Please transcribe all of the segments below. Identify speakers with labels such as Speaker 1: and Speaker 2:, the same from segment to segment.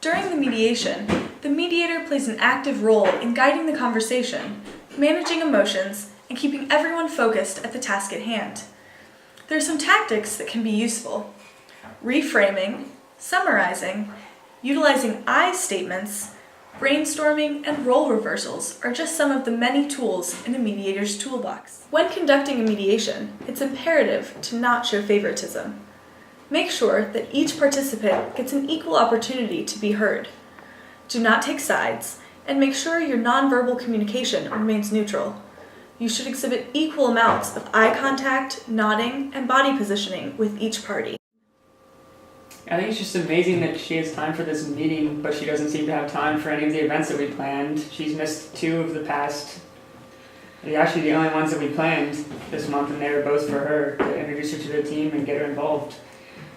Speaker 1: During the mediation, the mediator plays an active role in guiding the conversation, managing emotions, and keeping everyone focused at the task at hand. There are some tactics that can be useful. Reframing, summarizing, utilizing I statements, brainstorming, and role reversals are just some of the many tools in a mediator's toolbox. When conducting a mediation, it's imperative to not show favoritism. Make sure that each participant gets an equal opportunity to be heard. Do not take sides, and make sure your nonverbal communication remains neutral. You should exhibit equal amounts of eye contact, nodding, and body positioning with each party.
Speaker 2: I think it's just amazing that she has time for this meeting, but she doesn't seem to have time for any of the events that we planned. She's missed 2 of the past, actually the only ones that we planned this month, and they were both for her, to introduce her to the team and get her involved.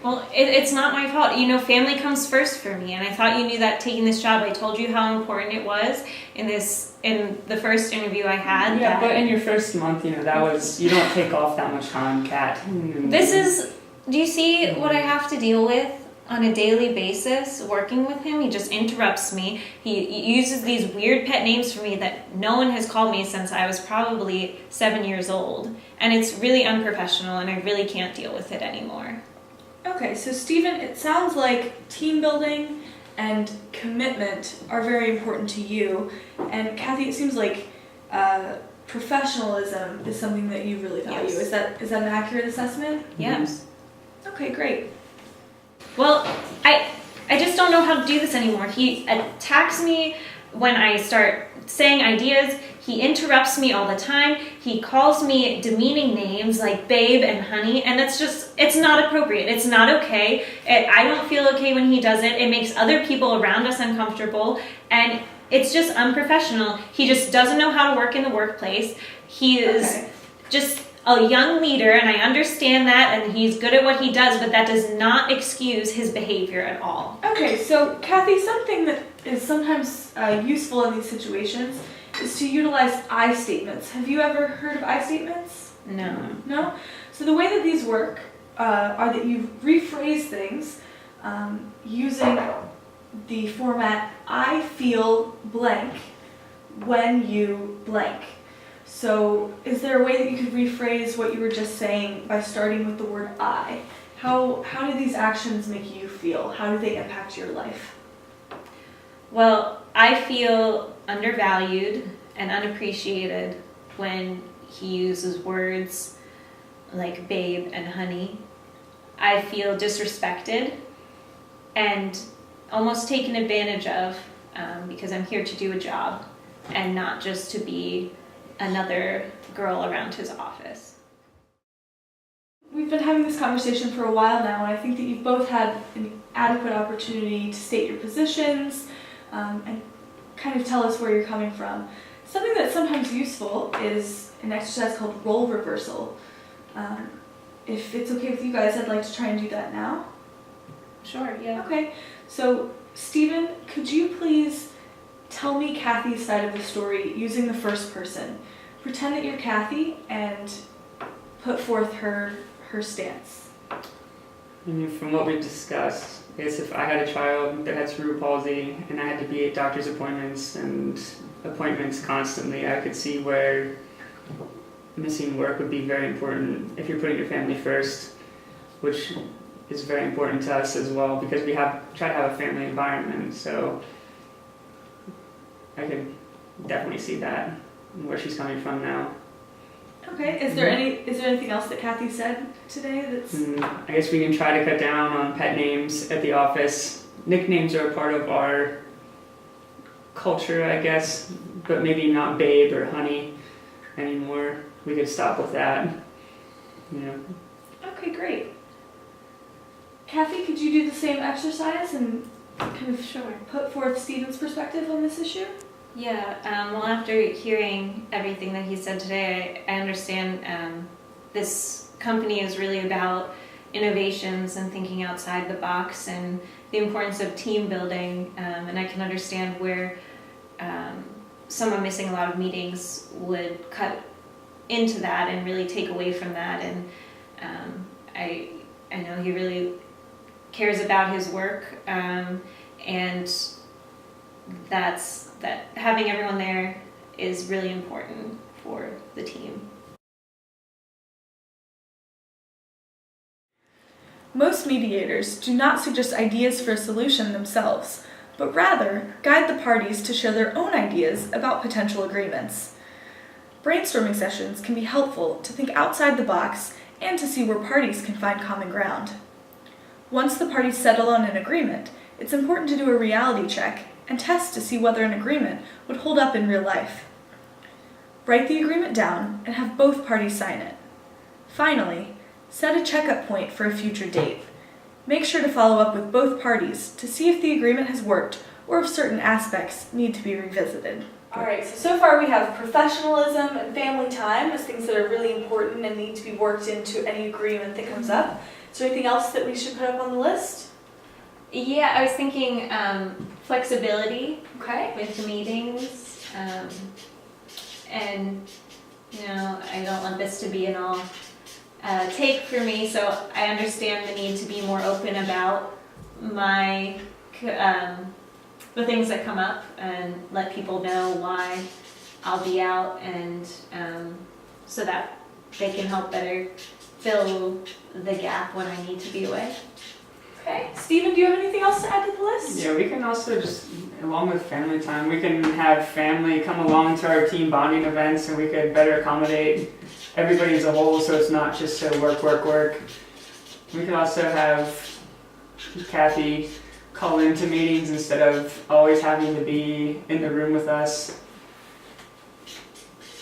Speaker 3: Well, it's not my fault. Family comes first for me, and I thought you knew that taking this job. I told you how important it was in the first interview I had.
Speaker 2: Yeah, but in your first month, that was, you don't take off that much time, Kat.
Speaker 3: Do you see what I have to deal with on a daily basis working with him? He just interrupts me. He uses these weird pet names for me that no one has called me since I was probably 7 years old. And it's really unprofessional, and I really can't deal with it anymore.
Speaker 1: Okay, so Stephen, it sounds like team building and commitment are very important to you. And Kathy, it seems like professionalism is something that you really value.
Speaker 3: Yes.
Speaker 1: Is that an accurate assessment?
Speaker 3: Yes.
Speaker 1: Okay, great.
Speaker 3: Well, I just don't know how to do this anymore. He attacks me when I start saying ideas. He interrupts me all the time. He calls me demeaning names like babe and honey, and it's not appropriate. It's not okay. I don't feel okay when he does it. It makes other people around us uncomfortable, and it's just unprofessional. He just doesn't know how to work in the workplace. He is just a young leader, and I understand that, and he's good at what he does, but that does not excuse his behavior at all.
Speaker 1: Okay, so Kathy, something that is sometimes useful in these situations is to utilize I statements. Have you ever heard of I statements?
Speaker 3: No.
Speaker 1: No? So the way that these work are that you rephrase things using the format I feel blank when you blank. So is there a way that you could rephrase what you were just saying by starting with the word I? How do these actions make you feel? How do they impact your life?
Speaker 3: Well, I feel undervalued and unappreciated when he uses words like babe and honey. I feel disrespected and almost taken advantage of because I'm here to do a job and not just to be another girl around his office.
Speaker 1: We've been having this conversation for a while now, and I think that you've both had an adequate opportunity to state your positions and kind of tell us where you're coming from. Something that's sometimes useful is an exercise called role reversal. If it's okay with you guys, I'd like to try and do that now.
Speaker 3: Sure, yeah.
Speaker 1: Okay, so Stephen, could you please tell me Kathy's side of the story using the first person? Pretend that you're Kathy and put forth her stance.
Speaker 2: From what we've discussed, I guess if I had a child that had cerebral palsy and I had to be at doctor's appointments and appointments constantly, I could see where missing work would be very important if you're putting your family first, which is very important to us as well because we try to have a family environment. So I could definitely see that and where she's coming from now.
Speaker 1: Okay. Is there anything else that Kathy said today that's?
Speaker 2: I guess we can try to cut down on pet names at the office. Nicknames are a part of our culture, I guess, but maybe not babe or honey anymore. We could stop with that.
Speaker 1: Okay, great. Kathy, could you do the same exercise and kind of put forth Stephen's perspective on this issue?
Speaker 3: Yeah, well, after hearing everything that he said today, I understand this company is really about innovations and thinking outside the box and the importance of team building, and I can understand where someone missing a lot of meetings would cut into that and really take away from that, and I know he really cares about his work, and that having everyone there is really important for the team.
Speaker 1: Most mediators do not suggest ideas for a solution themselves, but rather guide the parties to share their own ideas about potential agreements. Brainstorming sessions can be helpful to think outside the box and to see where parties can find common ground. Once the parties settle on an agreement, it's important to do a reality check and test to see whether an agreement would hold up in real life. Write the agreement down and have both parties sign it. Finally, set a checkup point for a future date. Make sure to follow up with both parties to see if the agreement has worked or if certain aspects need to be revisited. Alright, so far we have professionalism and family time as things that are really important and need to be worked into any agreement that comes up. Is there anything else that we should put up on the list?
Speaker 3: Yeah, I was thinking flexibility
Speaker 1: Okay.
Speaker 3: with the meetings, and I don't want this to be an all take for me, so I understand the need to be more open about my the things that come up and let people know why I'll be out, and so that they can help better fill the gap when I need to be away.
Speaker 1: Okay. Stephen, do you have anything else to add to the list?
Speaker 2: Yeah, we can also just, along with family time, we can have family come along to our team bonding events, and we could better accommodate everybody as a whole, so it's not just a work. We could also have Kathy call into meetings instead of always having to be in the room with us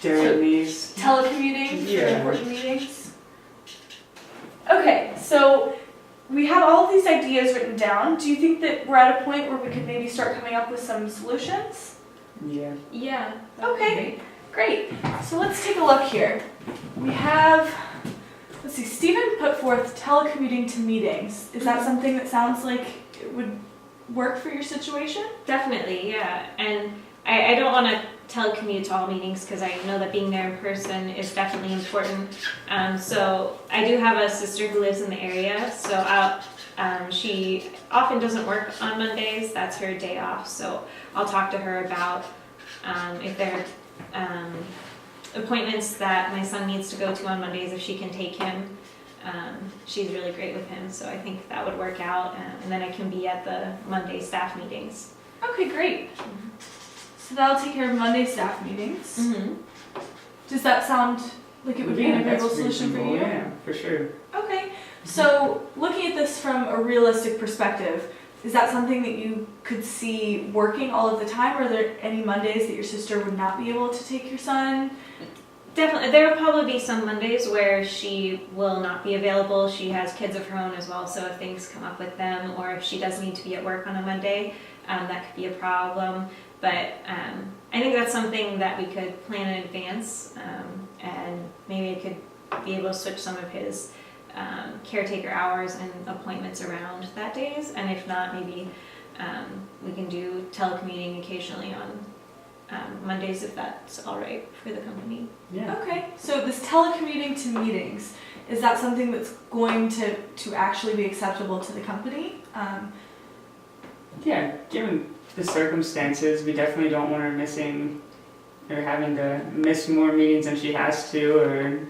Speaker 2: during these.
Speaker 1: Telecommuting for
Speaker 2: Yeah.
Speaker 1: important meetings? Okay, so we have all of these ideas written down. Do you think that we're at a point where we could maybe start coming up with some solutions?
Speaker 2: Yeah.
Speaker 3: Yeah.
Speaker 1: Okay, great. So let's take a look here. We have, let's see, Stephen put forth telecommuting to meetings. Is that something that sounds like it would work for your situation?
Speaker 3: Definitely, yeah. And I don't want to telecommute to all meetings because I know that being there in person is definitely important. So I do have a sister who lives in the area, so she often doesn't work on Mondays. That's her day off. So I'll talk to her about if there are appointments that my son needs to go to on Mondays, if she can take him. She's really great with him, so I think that would work out, and then I can be at the Monday staff meetings.
Speaker 1: Okay, great. So that'll take care of Monday staff meetings.
Speaker 3: Mm-hmm.
Speaker 1: Does that sound like it would be an agreeable solution for you?
Speaker 2: Yeah, for sure.
Speaker 1: Okay, so looking at this from a realistic perspective, is that something that you could see working all of the time? Or are there any Mondays that your sister would not be able to take your son?
Speaker 3: Definitely, there will probably be some Mondays where she will not be available. She has kids of her own as well, so if things come up with them, or if she does need to be at work on a Monday, that could be a problem. But I think that's something that we could plan in advance, and maybe I could be able to switch some of his caretaker hours and appointments around that days, and if not, maybe we can do telecommuting occasionally on Mondays if that's all right for the company.
Speaker 2: Yeah.
Speaker 1: Okay, so this telecommuting to meetings, is that something that's going to actually be acceptable to the company?
Speaker 2: Yeah, given the circumstances, we definitely don't want her missing or having to miss more meetings than she has to, or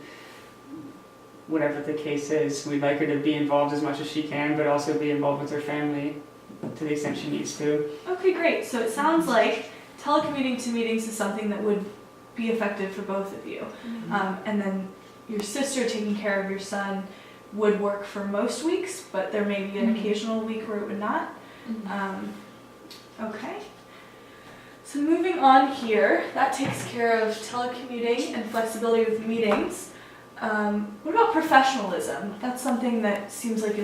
Speaker 2: whatever the case is. We'd like her to be involved as much as she can, but also be involved with her family to the extent she needs to.
Speaker 1: Okay, great. So it sounds like telecommuting to meetings is something that would be effective for both of you.
Speaker 3: Mm-hmm.
Speaker 1: And then your sister taking care of your son would work for most weeks, but there may be an occasional week where it would not. Okay. So moving on here, that takes care of telecommuting and flexibility with meetings. What about professionalism? That's something that seems like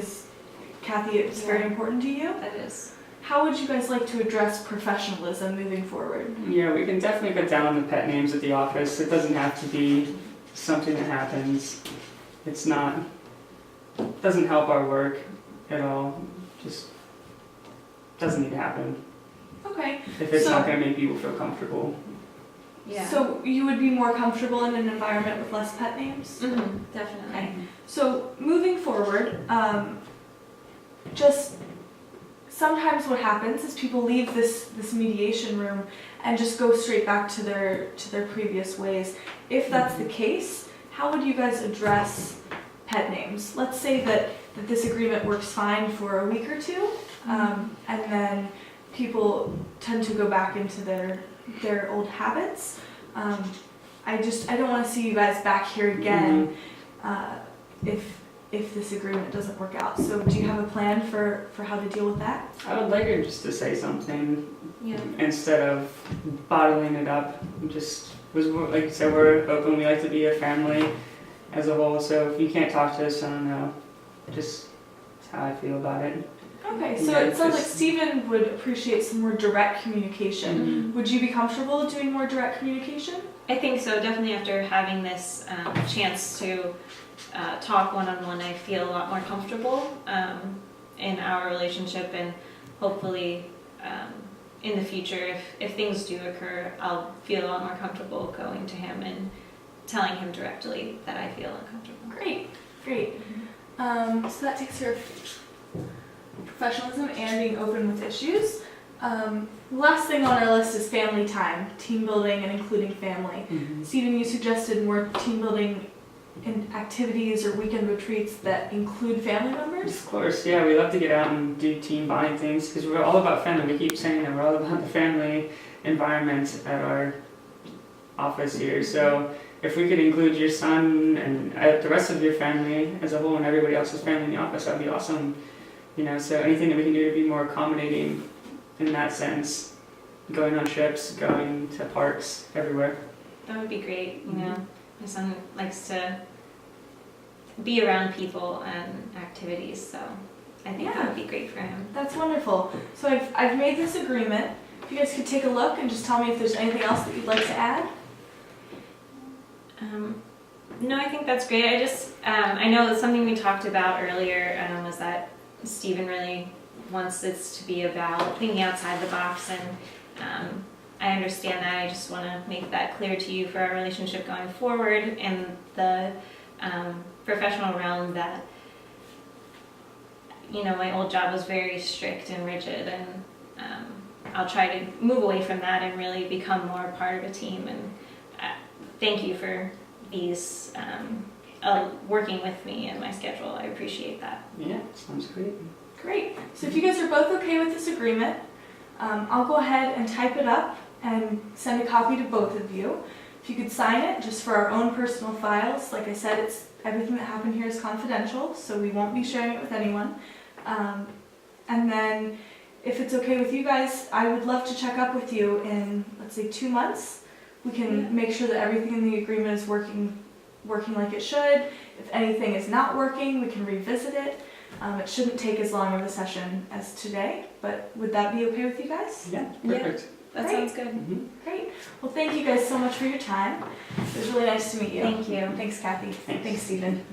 Speaker 1: Kathy, it's very important to you.
Speaker 3: That is.
Speaker 1: How would you guys like to address professionalism moving forward?
Speaker 2: Yeah, we can definitely cut down on the pet names at the office. It doesn't have to be something that happens. It's not, doesn't help our work at all. Just doesn't need to happen.
Speaker 1: Okay.
Speaker 2: If it's
Speaker 1: So-
Speaker 2: not going to make people feel comfortable.
Speaker 3: Yeah.
Speaker 1: So you would be more comfortable in an environment with less pet names?
Speaker 3: Definitely.
Speaker 1: Okay. So moving forward, just sometimes what happens is people leave this mediation room and just go straight back to their previous ways. If that's the case, how would you guys address pet names? Let's say that this agreement works fine for a week or two, and then people tend to go back into their old habits. I don't want to see you guys back here again if this agreement doesn't work out. So do you have a plan for how to deal with that?
Speaker 2: I would like her just to say something
Speaker 3: Yeah.
Speaker 2: instead of bottling it up. Just like you said, we're open. We like to be a family as a whole. So if you can't talk to us, I don't know. Just that's how I feel about it.
Speaker 1: Okay, so
Speaker 2: Yeah,
Speaker 1: it sounds like
Speaker 2: just-
Speaker 1: Stephen would appreciate some more direct communication. Would you be comfortable doing more direct communication?
Speaker 3: I think so. Definitely after having this chance to talk one-on-one, I feel a lot more comfortable in our relationship, and hopefully in the future, if things do occur, I'll feel a lot more comfortable going to him and telling him directly that I feel uncomfortable.
Speaker 1: Great. So that takes care of professionalism and being open with issues. Last thing on our list is family time, team building and including family. Stephen, you suggested more team building in activities or weekend retreats that include family members?
Speaker 2: Of course, yeah, we love to get out and do team bonding things because we're all about family. We keep saying that we're all about the family environment at our office here. So if we could include your son and the rest of your family as a whole and everybody else's family in the office, that'd be awesome. So anything that we can do to be more accommodating in that sense, going on trips, going to parks, everywhere.
Speaker 3: That would be great. My son likes to be around people and activities, so I think that would be great for him.
Speaker 1: That's wonderful. So I've made this agreement. If you guys could take a look and just tell me if there's anything else that you'd like to add.
Speaker 3: No, I think that's great. I know that something we talked about earlier was that Stephen really wants this to be about thinking outside the box, and I understand that. I just want to make that clear to you for our relationship going forward in the professional realm that, my old job was very strict and rigid, and I'll try to move away from that and really become more a part of a team. And thank you for these working with me and my schedule. I appreciate that.
Speaker 2: Yeah, sounds great.
Speaker 1: Great. So if you guys are both okay with this agreement, I'll go ahead and type it up and send a copy to both of you. If you could sign it just for our own personal files. Like I said, everything that happened here is confidential, so we won't be sharing it with anyone. And then if it's okay with you guys, I would love to check up with you in, let's say, 2 months. We can make sure that everything in the agreement is working like it should. If anything is not working, we can revisit it. It shouldn't take as long of a session as today, but would that be okay with you guys?
Speaker 2: Yeah, perfect.
Speaker 3: That sounds good.
Speaker 1: Great. Well, thank you guys so much for your time. It was really nice to meet you.
Speaker 3: Thank you.
Speaker 1: Thanks, Kathy. Thanks Stephen.